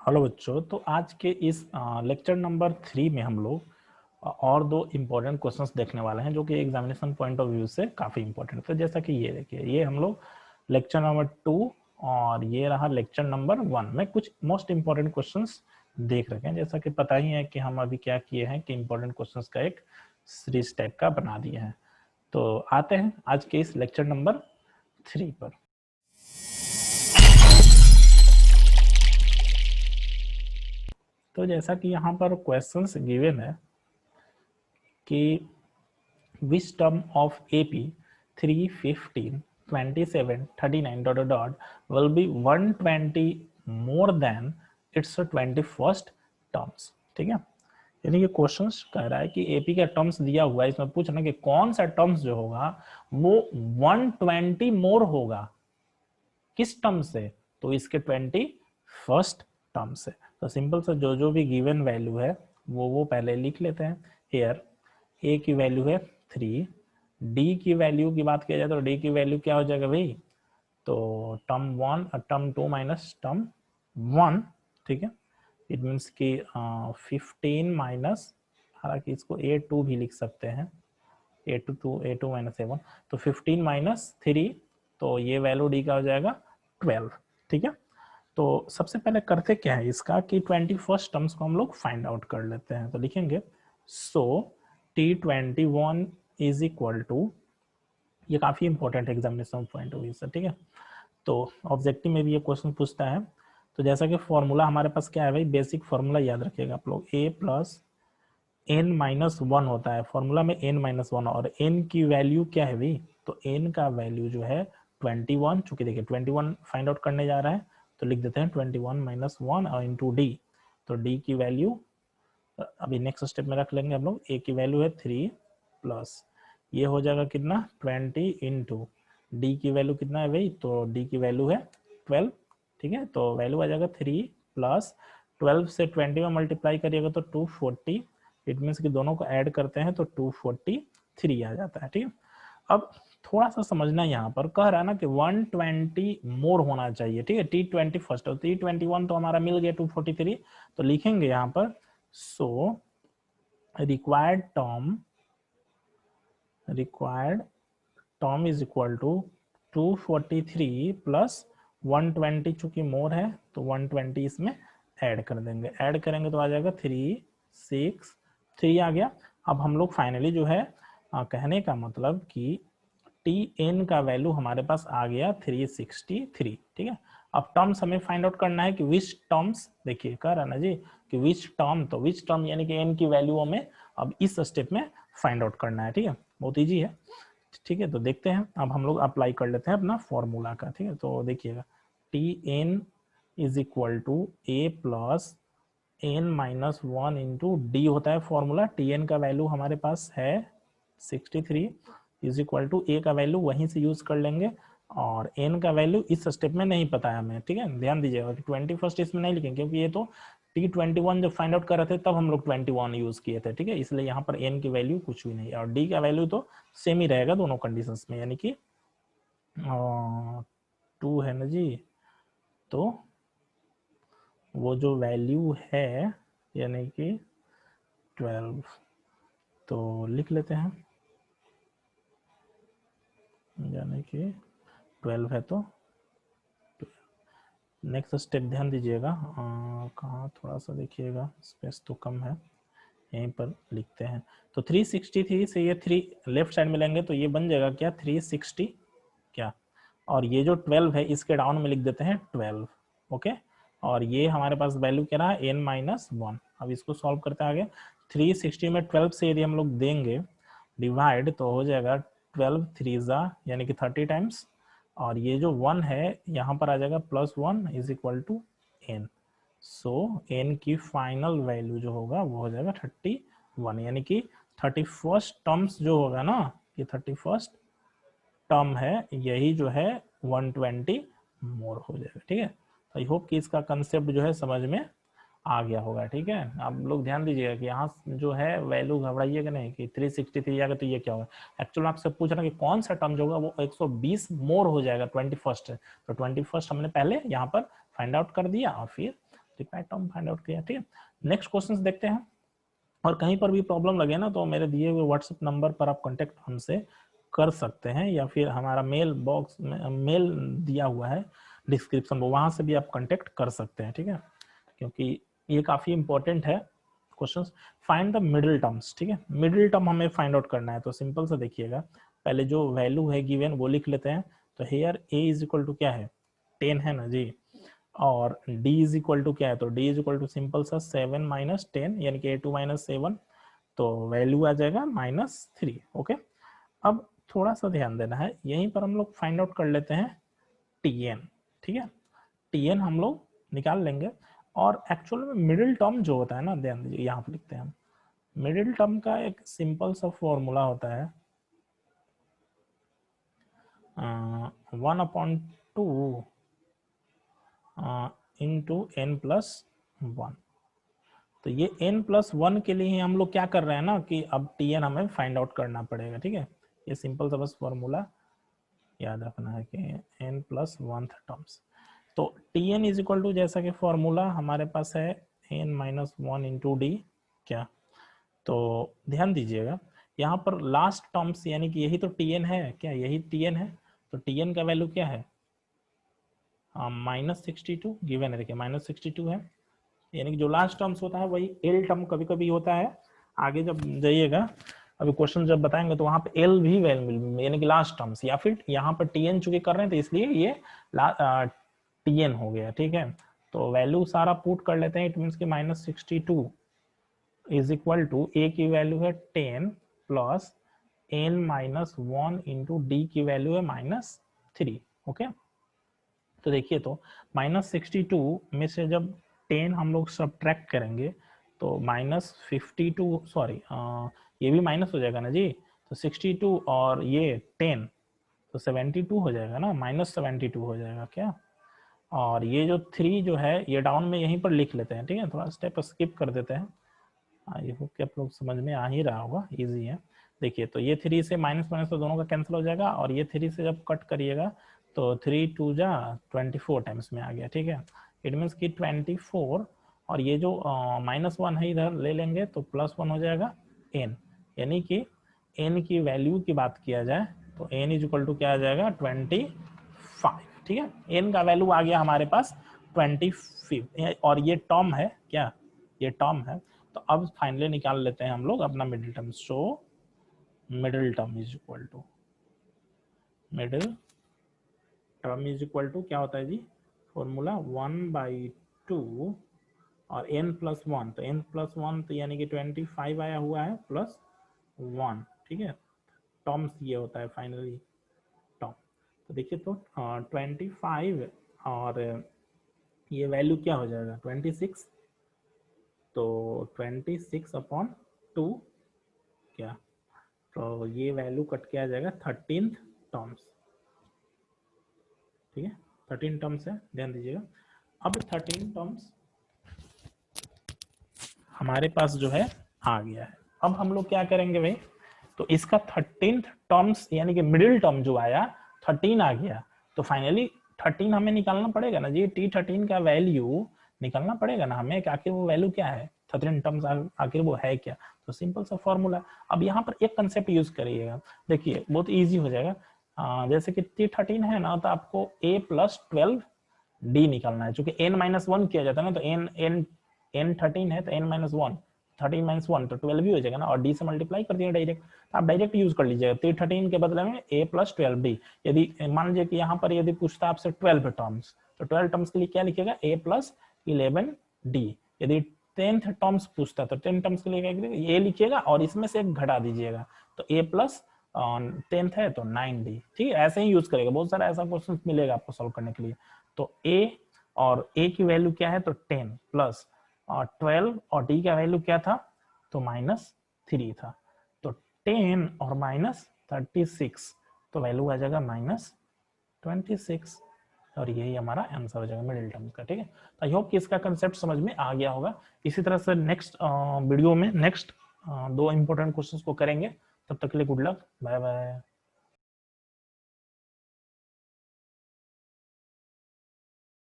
Hello बच्चों, तो आज के इस लेक्चर नंबर 3 में हम लोग और दो इम्पोर्टेंट क्वेश्चंस देखने वाले हैं जो कि एग्जामिनेशन पॉइंट ऑफ व्यू से काफ़ी इम्पोर्टेंट है। जैसा कि ये देखिए, ये हम लोग लेक्चर नंबर 2 और ये रहा लेक्चर नंबर 1 में कुछ मोस्ट इम्पोर्टेंट क्वेश्चंस देख रखे हैं। जैसा कि पता ही है कि हम अभी क्या किए हैं कि इम्पोर्टेंट क्वेश्चंस का एक सीरीज टाइप का बना दिए हैं। तो आते हैं आज के इस लेक्चर नंबर 3 पर। तो जैसा कि यहाँ पर क्वेश्चंस गिवन है कि which term of AP 3, 15, 27, 39 dot dot dot will be 120 more than its 21st terms। ठीक है, यानी कि क्वेश्चंस कह रहा है कि एपी का टर्म्स दिया हुआ है, इसमें पूछना कि कौन सा टर्म्स जो होगा वो 120 मोर होगा किस टर्म से, तो इसके 21st टर्म से। तो सिंपल सा जो जो भी गिवन वैल्यू है वो पहले लिख लेते हैं। हियर ए की वैल्यू है 3, डी की वैल्यू की बात किया जाए तो डी की वैल्यू क्या हो जाएगा भाई, तो टर्म 1 और टर्म 2 माइनस टर्म 1। ठीक है, इट मीन्स कि 15 माइनस, हालांकि इसको A2 भी लिख सकते हैं, A2 माइनस A1, तो 15 माइनस 3, तो ये वैल्यू डी का हो जाएगा 12। ठीक है, तो सबसे पहले करते क्या है इसका कि 21st टर्म्स को हम लोग फाइंड आउट कर लेते हैं। तो लिखेंगे सो T21 इज इक्वल टू, ये काफी इंपॉर्टेंट है एग्जामिनेशन पॉइंट ऑफ व्यू से। ठीक है, तो ऑब्जेक्टिव में भी ये क्वेश्चन पूछता है। तो जैसा कि फॉर्मूला हमारे पास क्या है भाई, बेसिक फॉर्मूला याद रखिएगा आप लोग, a प्लस n माइनस 1 होता है फॉर्मूला में, n माइनस 1, और n की वैल्यू क्या है भाई, तो n का वैल्यू जो है 21, चूंकि देखिए 21 फाइंड आउट करने जा रहा है तो लिख देते हैं 21 माइनस 1 और इंटू डी। तो डी की वैल्यू अभी नेक्स्ट स्टेप में रख लेंगे हम लोग, ए की वैल्यू है 3 प्लस ये हो जाएगा कितना 20 इंटू डी की वैल्यू कितना है भाई, तो डी की वैल्यू है 12। ठीक है, तो वैल्यू आ जाएगा 3 प्लस 12 से 20 में मल्टीप्लाई करिएगा तो 240, इट मीन्स कि दोनों को ऐड करते हैं तो 243 आ जाता है। ठीक है, अब थोड़ा सा समझना, यहाँ पर कह रहा है ना कि 120 मोर होना चाहिए। ठीक है, T21 और T21 तो हमारा मिल गया 243, तो लिखेंगे यहाँ पर so required term is equal to 243 plus 120, चूंकि मोर है तो 120 इसमें ऐड कर देंगे, ऐड करेंगे तो आ जाएगा 3, 6, 3 आ गया। अब हम लोग फाइनली जो है कहने का मतलब कि टी एन का वैल्यू हमारे पास आ गया 363। ठीक है, अब टर्म्स हमें फाइंड आउट करना है कि विच टर्म्स, देखिए कह रहा ना जी कि विच टर्म, तो विच टर्म यानी कि एन की वैल्यू हमें अब इस स्टेप में फाइंड आउट करना है। ठीक है, बहुत ईजी है। ठीक है, तो देखते हैं, अब हम लोग अप्लाई कर लेते हैं अपना फॉर्मूला का। ठीक है, तो देखिएगा T N is equal to A plus N minus 1 into D होता है फॉर्मूला। टी एन का वैल्यू हमारे पास है 63 इज इक्वल टू ए का वैल्यू वहीं से यूज कर लेंगे, और एन का वैल्यू इस स्टेप में नहीं पता है हमें। ठीक है, ध्यान दीजिएगा कि 21st इसमें नहीं लिखेंगे क्योंकि ये तो T21 जब फाइंड आउट कर रहे थे तब हम लोग 21 यूज किए थे। ठीक है, इसलिए यहाँ पर एन की वैल्यू कुछ भी नहीं है, और डी का वैल्यू तो सेम ही रहेगा दोनों कंडीशंस में, यानी कि 2 है ना जी, तो वो जो वैल्यू है यानी कि 12, तो लिख लेते हैं, यानी कि 12 है। तो नेक्स्ट स्टेप ध्यान दीजिएगा, कहाँ थोड़ा सा देखिएगा, स्पेस तो कम है, यहीं पर लिखते हैं। तो 363 से ये 3 लेफ्ट साइड में लेंगे तो ये बन जाएगा क्या 360 क्या, और ये जो 12 है इसके डाउन में लिख देते हैं 12। ओके, और ये हमारे पास वैल्यू क्या रहा n माइनस 1। अब इसको सॉल्व करते हैं आगे, 360 में 12 से यदि हम लोग देंगे डिवाइड तो हो जाएगा 12 3 यानी कि 30 टाइम्स, और ये जो 1 है यहाँ पर आ जाएगा plus 1 is equal to n। So n की फाइनल वैल्यू जो होगा वो हो जाएगा 31, यानी कि 31st टर्म्स जो होगा ना, ये 31st टर्म है, यही जो है 120 मोर हो जाएगा। ठीक है, आई होप कि इसका कंसेप्ट जो है समझ में आ गया होगा। ठीक है, आप लोग ध्यान दीजिएगा कि यहाँ जो है वैल्यू घबराइएगा नहीं कि 363 आ गया तो ये क्या होगा। एक्चुअली आपसे पूछ रहा कि कौन सा टर्म जो होगा वो 120 मोर हो जाएगा 21st, तो 21st हमने पहले यहाँ पर फाइंड आउट कर दिया और फिर मल्टीप्लाई टर्म फाइंड आउट किया, ठीक है। नेक्स्ट क्वेश्चन देखते हैं, और कहीं पर भी प्रॉब्लम लगे ना तो मेरे दिए हुए व्हाट्सएप नंबर पर आप कांटेक्ट हमसे कर सकते हैं, या फिर हमारा मेल बॉक्स में मेल दिया हुआ है डिस्क्रिप्शन में, वहां से भी आप कांटेक्ट कर सकते हैं, ठीक है, क्योंकि ये काफी इंपॉर्टेंट है questions. Find the middle terms, ठीक है, मिडिल टर्म हमें फाइंड आउट करना है। तो सिंपल सा देखिएगा, पहले जो वैल्यू है गिवन वो लिख लेते हैं। तो here a is equal to क्या है, 10 है ना जी, और d इज इक्वल टू क्या है, तो d is equal to simple सा 7 माइनस 10 यानी कि a2 माइनस 7, तो वैल्यू आ जाएगा -3। ओके, अब थोड़ा सा ध्यान देना है, यहीं पर हम लोग फाइंड आउट कर लेते हैं tn, ठीक है, tn हम लोग निकाल लेंगे। और एक्चुअल में मिडिल टर्म जो होता है ना, ध्यान दीजिए यहाँ पर लिखते हैं हम, मिडिल टर्म का एक सिंपल सा फॉर्मूला होता है 1/2 इंटू n+1। तो ये n+1 के लिए हम लोग क्या कर रहे हैं ना कि अब tn हमें फाइंड आउट करना पड़ेगा, ठीक है। ये सिंपल सा बस फॉर्मूला याद रखना है कि n+1 टर्म्स। तो tn इज इक्वल टू, जैसा कि फॉर्मूला हमारे पास है n-1 इंटू डी, क्या, तो ध्यान दीजिएगा यहाँ पर लास्ट टर्म्स यानी कि यही तो tn है, क्या यही tn है, तो tn का वैल्यू क्या है, -62 गिवन है, देखिए -62 है, यानी कि जो लास्ट टर्म्स होता है वही एल टर्म कभी कभी होता है। आगे जब जाइएगा, अभी क्वेश्चन जब बताएंगे तो वहां पे एल भी वैल्यू यानी कि लास्ट टर्म्स, या फिर यहाँ पर टीएन चूंकि कर रहे हैं तो इसलिए ये टीएन हो गया, ठीक है। तो वैल्यू सारा पुट कर लेते हैं, इट मीन्स कि -62 इज इक्वल टू ए की वैल्यू है 10 प्लस n-1 इंटू डी की वैल्यू है -3। ओके, तो देखिए तो -62 में से जब 10 हम लोग सब्ट्रैक्ट करेंगे तो -52, सॉरी ये भी माइनस हो जाएगा ना जी, तो 62 और ये 10 तो 72 हो जाएगा ना, -72 हो जाएगा क्या। और ये जो 3 जो है ये डाउन में यहीं पर लिख लेते हैं, ठीक है, थोड़ा स्टेप स्किप कर देते हैं, आई होप कि आप लोग समझ में आ ही रहा होगा, इजी है। देखिए तो ये 3 से माइनस माइनस तो दोनों का कैंसिल हो जाएगा, और ये 3 से जब कट करिएगा तो 3 2 जा 24 टाइम्स में आ गया, ठीक है। इट मीन्स कि 24, और ये जो -1 है इधर ले लेंगे तो +1 हो जाएगा n, यानी कि n की वैल्यू की बात किया जाए तो n इज इक्वल टू क्या आ जाएगा 25, ठीक है। n का वैल्यू आ गया हमारे पास 25, और ये टर्म है क्या, ये टर्म है। तो अब फाइनली निकाल लेते हैं हम लोग अपना middle term. So middle term is equal to, middle term is equal to क्या होता है जी, फॉर्मूला 1/2 और n+1, तो n+1 तो यानी कि 25 आया हुआ है +1, ठीक है। टर्म्स ये होता है फाइनली टर्म। तो देखिए तो 25 और ये वैल्यू क्या हो जाएगा 26, तो 26/2 क्या, तो ये वैल्यू कट के आ जाएगा 13 टर्म्स, ठीक है, 13 टर्म्स है, ध्यान दीजिएगा। अब 13 टर्म्स हमारे पास जो है आ गया है। अब हम लोग क्या करेंगे भाई, तो इसका 13th टर्म्स यानी कि मिडिल टर्म जो आया 13 आ गया, तो फाइनली 13 हमें निकालना पड़ेगा ना जी, t13 का वैल्यू निकालना पड़ेगा ना हमें कि आखिर वो वैल्यू क्या है, 13 टर्म्स आखिर वो है क्या। तो सिंपल सा फॉर्मूला, अब यहाँ पर एक कंसेप्ट यूज करिएगा, देखिए बहुत ईजी हो जाएगा। जैसे कि t13 है ना, तो आपको a+12d निकालना है, चूंकि n-1 किया जाता है ना, तो n13 है तो n-1, 13 - 1 तो 12 भी हो जाएगा ना, और d से मल्टीप्लाई कर दिया डायरेक्ट, तो आप डायरेक्ट यूज कर लीजिएगा। तो 13 के बदले में a+12d, यदि मान लीजिए कि यहाँ पर यदि पूछता है आपसे 12 टर्म्स, तो 12 टर्म्स के लिए क्या लिखेगा a+11d। यदि 10th टर्म्स पूछता है तो 10 टर्म्स के लिए क्या लिखिएगा, a लिखिएगा और इसमें से एक घटा दीजिएगा, तो a+10th है तो 9d, ठीक है। ऐसे ही यूज करेगा, बहुत सारा ऐसा क्वेश्चन मिलेगा आपको सोल्व करने के लिए। तो a और a की वैल्यू क्या है, तो 10 प्लस और 12, और d का वैल्यू क्या था, तो -3 था, तो 10 और -36, तो वैल्यू आ जाएगा -26, और यही हमारा आंसर हो जाएगा मिडिल टर्म का, ठीक है। तो आई होप कि इसका कंसेप्ट समझ में आ गया होगा। इसी तरह से नेक्स्ट वीडियो में नेक्स्ट 2 इंपॉर्टेंट क्वेश्चंस को करेंगे, तब तक के लिए गुड लक, बाय बाय।